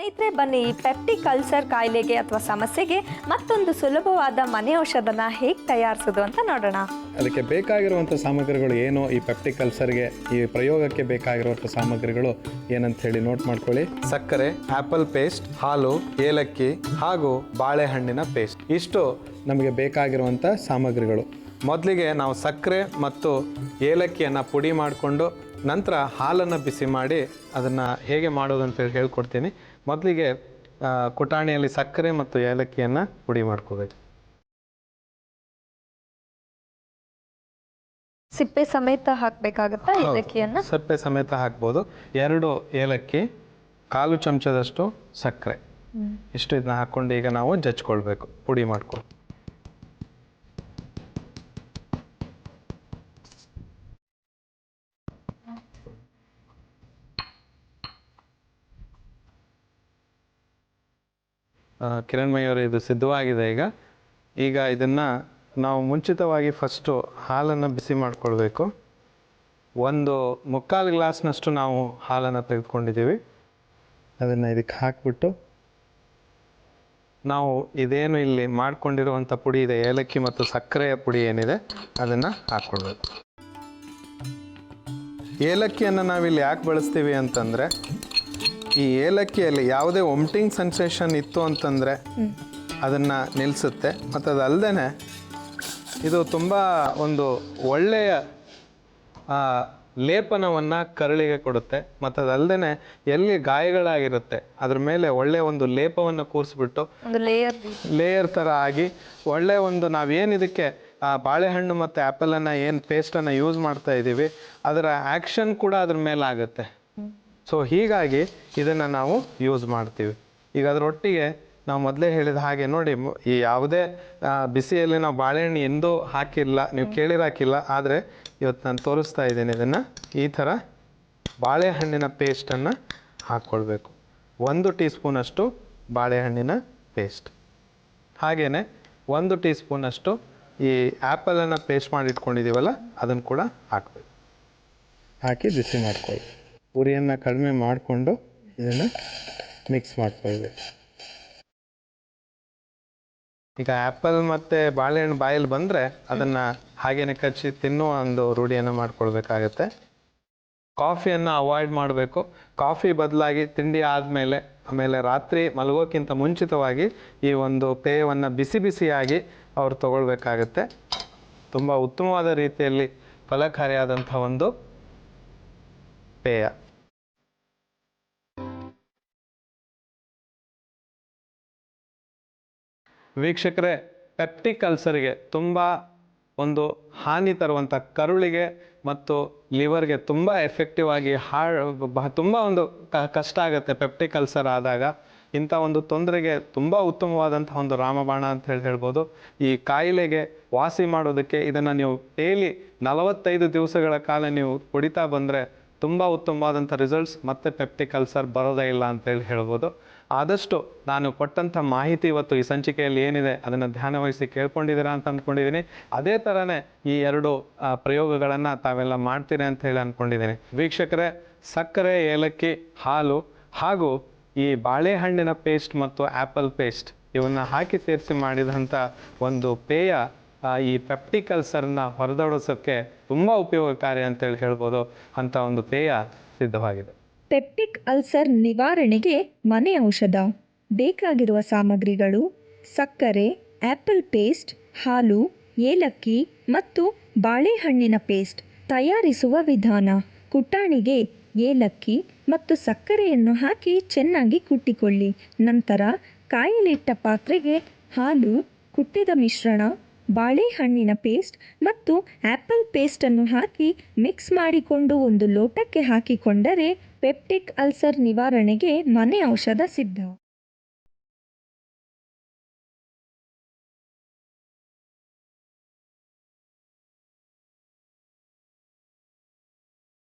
ಸ್ನೇಹಿತರೆ ಬನ್ನಿ, ಈ ಪೆಪ್ಟಿಕ್ ಅಲ್ಸರ್ ಕಾಯಿಲೆಗೆ ಅಥವಾ ಸಮಸ್ಯೆಗೆ ಮತ್ತೊಂದು ಸುಲಭವಾದ ಮನೆ ಔಷಧನ ಹೇಗೆ ತಯಾರಿಸೋದು ಅಂತ ನೋಡೋಣ. ಅದಕ್ಕೆ ಬೇಕಾಗಿರುವಂಥ ಸಾಮಗ್ರಿಗಳು ಏನು, ಈ ಪೆಪ್ಟಿಕ್ ಅಲ್ಸರ್ಗೆ ಈ ಪ್ರಯೋಗಕ್ಕೆ ಬೇಕಾಗಿರುವಂಥ ಸಾಮಗ್ರಿಗಳು ಏನಂತ ಹೇಳಿ ನೋಟ್ ಮಾಡ್ಕೊಳ್ಳಿ. ಸಕ್ಕರೆ, ಆ್ಯಪಲ್ ಪೇಸ್ಟ್, ಹಾಲು, ಏಲಕ್ಕಿ ಹಾಗೂ ಬಾಳೆಹಣ್ಣಿನ ಪೇಸ್ಟ್, ಇಷ್ಟು ನಮಗೆ ಬೇಕಾಗಿರುವಂಥ ಸಾಮಗ್ರಿಗಳು. ಮೊದಲಿಗೆ ನಾವು ಸಕ್ಕರೆ ಮತ್ತು ಏಲಕ್ಕಿಯನ್ನು ಪುಡಿ ಮಾಡಿಕೊಂಡು ನಂತರ ಹಾಲನ್ನು ಬಿಸಿ ಮಾಡಿ ಅದನ್ನು ಹೇಗೆ ಮಾಡೋದು ಅಂತೇಳಿ ಹೇಳ್ಕೊಡ್ತೀನಿ. ಮೊದಲಿಗೆ ಕುಟಾಣಿಯಲ್ಲಿ ಸಕ್ಕರೆ ಮತ್ತು ಏಲಕ್ಕಿಯನ್ನು ಪುಡಿ ಮಾಡ್ಕೋಬೇಕು. ಸಿಪ್ಪೆ ಸಮೇತ ಹಾಕಬೇಕಾಗತ್ತಾ ಏಲಕ್ಕಿಯನ್ನು? ಸಿಪ್ಪೆ ಸಮೇತ ಹಾಕ್ಬೋದು. 2 ಏಲಕ್ಕಿ, 1/4 ಚಮಚದಷ್ಟು ಸಕ್ಕರೆ, ಇಷ್ಟು ಇದನ್ನ ಹಾಕ್ಕೊಂಡು ಈಗ ನಾವು ಜಜ್ಕೊಳ್ಬೇಕು, ಪುಡಿ ಮಾಡ್ಕೊಂಡು. ಕಿರಣ್ಮಯಿ ಅವರು, ಇದು ಸಿದ್ಧವಾಗಿದೆ. ಈಗ ಇದನ್ನು ನಾವು ಮುಂಚಿತವಾಗಿ ಫಸ್ಟು ಹಾಲನ್ನು ಬಿಸಿ ಮಾಡಿಕೊಳ್ಬೇಕು. 1/4 ಗ್ಲಾಸ್ನಷ್ಟು ನಾವು ಹಾಲನ್ನು ತೆಗೆದುಕೊಂಡಿದ್ದೀವಿ. ಅದನ್ನು ಇದಕ್ಕೆ ಹಾಕಿಬಿಟ್ಟು ನಾವು ಇದೇನು ಇಲ್ಲಿ ಮಾಡ್ಕೊಂಡಿರುವಂಥ ಪುಡಿ ಇದೆ, ಏಲಕ್ಕಿ ಮತ್ತು ಸಕ್ಕರೆಯ ಪುಡಿ ಏನಿದೆ ಅದನ್ನು ಹಾಕ್ಕೊಳ್ಬೇಕು. ಏಲಕ್ಕಿಯನ್ನು ನಾವಿಲ್ಲಿ ಯಾಕೆ ಬಳಸ್ತೀವಿ ಅಂತಂದರೆ, ಈ ಏಲಕ್ಕಿಯಲ್ಲಿ ಯಾವುದೇ ಒಮ್ಟಿಂಗ್ ಸೆನ್ಸೇಷನ್ ಇತ್ತು ಅಂತಂದರೆ ಅದನ್ನು ನಿಲ್ಲಿಸುತ್ತೆ. ಮತ್ತು ಅದಲ್ಲದೆ ಇದು ತುಂಬ ಒಂದು ಒಳ್ಳೆಯ ಲೇಪನವನ್ನು ಕರಳಿಗೆ ಕೊಡುತ್ತೆ. ಮತ್ತು ಅದಲ್ಲದೆ ಎಲ್ಲಿ ಗಾಯಗಳಾಗಿರುತ್ತೆ ಅದ್ರ ಮೇಲೆ ಒಳ್ಳೆಯ ಒಂದು ಲೇಪವನ್ನು ಕೂರಿಸ್ಬಿಟ್ಟು ಲೇಯರ್ ಥರ ಆಗಿ ಒಳ್ಳೆಯ ಒಂದು, ನಾವೇನಿದಕ್ಕೆ ಬಾಳೆಹಣ್ಣು ಮತ್ತು ಆ್ಯಪಲನ್ನು ಏನು ಪೇಸ್ಟನ್ನು ಯೂಸ್ ಮಾಡ್ತಾ ಇದ್ದೀವಿ ಅದರ ಆ್ಯಕ್ಷನ್ ಕೂಡ ಅದ್ರ ಮೇಲೆ ಆಗುತ್ತೆ. ಸೊ ಹೀಗಾಗಿ ಇದನ್ನು ನಾವು ಯೂಸ್ ಮಾಡ್ತೀವಿ. ಈಗ ಅದರೊಟ್ಟಿಗೆ ನಾವು ಮೊದಲೇ ಹೇಳಿದ ಹಾಗೆ ನೋಡಿ, ಈ ಯಾವುದೇ ಬಿಸಿಯಲ್ಲಿ ನಾವು ಬಾಳೆಹಣ್ಣು ಎಂದೂ ಹಾಕಿಲ್ಲ, ನೀವು ಕೇಳಿರಾಕಿಲ್ಲ. ಆದರೆ ಇವತ್ತು ನಾನು ತೋರಿಸ್ತಾ ಇದ್ದೀನಿ ಇದನ್ನು. ಈ ಥರ ಬಾಳೆಹಣ್ಣಿನ ಪೇಸ್ಟನ್ನು ಹಾಕ್ಕೊಳ್ಬೇಕು. 1 ಟೀ ಸ್ಪೂನಷ್ಟು ಬಾಳೆಹಣ್ಣಿನ ಪೇಸ್ಟ್, ಹಾಗೆಯೇ 1 ಟೀ ಸ್ಪೂನಷ್ಟು ಈ ಆ್ಯಪಲನ್ನು ಪೇಸ್ಟ್ ಮಾಡಿ ಇಟ್ಕೊಂಡಿದ್ದೀವಲ್ಲ ಅದನ್ನು ಕೂಡ ಹಾಕಬೇಕು. ಹಾಕಿ ಬಿಸಿ ಮಾಡ್ಕೊಳ್ಳಿ. ಉರಿಯನ್ನು ಕಡಿಮೆ ಮಾಡಿಕೊಂಡು ಇದನ್ನು ಮಿಕ್ಸ್ ಮಾಡ್ಕೊಳ್ಬೇಕು. ಈಗ ಆ್ಯಪಲ್ ಮತ್ತು ಬಾಳೆಹಣ್ಣು ಬಾಯಲ್ಲಿ ಬಂದರೆ ಅದನ್ನು ಹಾಗೇನೆ ಕಚ್ಚಿ ತಿನ್ನುವ ಒಂದು ರೂಢಿಯನ್ನು ಮಾಡ್ಕೊಳ್ಬೇಕಾಗತ್ತೆ. ಕಾಫಿಯನ್ನು ಅವಾಯ್ಡ್ ಮಾಡಬೇಕು. ಕಾಫಿ ಬದಲಾಗಿ ತಿಂಡಿ ಆದಮೇಲೆ, ಆಮೇಲೆ ರಾತ್ರಿ ಮಲಗೋಕ್ಕಿಂತ ಮುಂಚಿತವಾಗಿ ಈ ಒಂದು ಪೇಯವನ್ನು ಬಿಸಿ ಬಿಸಿಯಾಗಿ ಅವರು ತಗೊಳ್ಬೇಕಾಗತ್ತೆ. ತುಂಬ ಉತ್ತಮವಾದ ರೀತಿಯಲ್ಲಿ ಫಲಕಾರಿಯಾದಂಥ ಒಂದು ಪೇಯ. ವೀಕ್ಷಕರೇ, ಪೆಪ್ಟಿಕ್ ಅಲ್ಸರ್ಗೆ ತುಂಬ ಒಂದು ಹಾನಿ ತರುವಂಥ, ಕರುಳಿಗೆ ಮತ್ತು ಲಿವರ್ಗೆ ತುಂಬ ಎಫೆಕ್ಟಿವ್ ಆಗಿ ತುಂಬ ಒಂದು ಕಷ್ಟ ಆಗುತ್ತೆ ಪೆಪ್ಟಿಕ್ ಅಲ್ಸರ್ ಆದಾಗ. ಇಂಥ ಒಂದು ತೊಂದರೆಗೆ ತುಂಬ ಉತ್ತಮವಾದಂಥ ಒಂದು ರಾಮಬಾಣ ಅಂತ ಹೇಳ್ಬೋದು. ಈ ಕಾಯಿಲೆಗೆ ವಾಸಿ ಮಾಡೋದಕ್ಕೆ ಇದನ್ನು ನೀವು ಡೈಲಿ 45 ದಿವಸಗಳ ಕಾಲ ನೀವು ಕುಡಿತಾ ಬಂದರೆ ತುಂಬ ಉತ್ತಮವಾದಂಥ ರಿಸಲ್ಟ್ಸ್, ಮತ್ತು ಪೆಪ್ಟಿಕ್ ಅಲ್ಸರ್ ಬರೋದೇ ಇಲ್ಲ ಅಂತೇಳಿ ಹೇಳ್ಬೋದು. ಆದಷ್ಟು ನಾನು ಕೊಟ್ಟಂಥ ಮಾಹಿತಿ ಇವತ್ತು ಈ ಸಂಚಿಕೆಯಲ್ಲಿ ಏನಿದೆ ಅದನ್ನು ಧ್ಯಾನವಹಿಸಿ ಕೇಳ್ಕೊಂಡಿದ್ದೀರಾ ಅಂತ ಅಂದ್ಕೊಂಡಿದ್ದೀನಿ. ಅದೇ ಥರನೇ ಈ 2 ಪ್ರಯೋಗಗಳನ್ನು ತಾವೆಲ್ಲ ಮಾಡ್ತೀರಿ ಅಂತ ಹೇಳಿ ಅಂದ್ಕೊಂಡಿದ್ದೀನಿ. ವೀಕ್ಷಕರೇ, ಸಕ್ಕರೆ, ಏಲಕ್ಕಿ, ಹಾಲು ಹಾಗೂ ಈ ಬಾಳೆಹಣ್ಣಿನ ಪೇಸ್ಟ್ ಮತ್ತು ಆ್ಯಪಲ್ ಪೇಸ್ಟ್ ಇವನ್ನ ಹಾಕಿ ಸೇರಿಸಿ ಮಾಡಿದಂಥ ಒಂದು ಪೇಯ ಈ ಪೆಪ್ಟಿಕ್ ಅಲ್ಸರ್ನ ಹೊರದೋಡಿಸೋಕ್ಕೆ ತುಂಬ ಉಪಯೋಗಕಾರಿ ಅಂತೇಳಿ ಹೇಳ್ಬೋದು. ಅಂಥ ಒಂದು ಪೇಯ ಸಿದ್ಧವಾಗಿದೆ. ಪೆಪ್ಟಿಕ್ ಅಲ್ಸರ್ ನಿವಾರಣೆಗೆ ಮನೆ ಔಷಧ. ಬೇಕಾಗಿರುವ ಸಾಮಗ್ರಿಗಳು: ಸಕ್ಕರೆ, ಆ್ಯಪಲ್ ಪೇಸ್ಟ್, ಹಾಲು, ಏಲಕ್ಕಿ ಮತ್ತು ಬಾಳೆಹಣ್ಣಿನ ಪೇಸ್ಟ್. ತಯಾರಿಸುವ ವಿಧಾನ: ಕುಟಾಣಿಗೆ ಏಲಕ್ಕಿ ಮತ್ತು ಸಕ್ಕರೆಯನ್ನು ಹಾಕಿ ಚೆನ್ನಾಗಿ ಕುಟ್ಟಿಕೊಳ್ಳಿ. ನಂತರ ಕಾಯಲಿಟ್ಟ ಪಾತ್ರೆಗೆ ಹಾಲು, ಕುಟ್ಟಿದ ಮಿಶ್ರಣ, ಬಾಳೆಹಣ್ಣಿನ ಪೇಸ್ಟ್ ಮತ್ತು ಆ್ಯಪಲ್ ಪೇಸ್ಟನ್ನು ಹಾಕಿ ಮಿಕ್ಸ್ ಮಾಡಿಕೊಂಡು ಒಂದು ಲೋಟಕ್ಕೆ ಹಾಕಿಕೊಂಡರೆ ಪೆಪ್ಟಿಕ್ ಅಲ್ಸರ್ ನಿವಾರಣೆಗೆ ಮನೆ ಔಷಧ ಸಿದ್ಧ.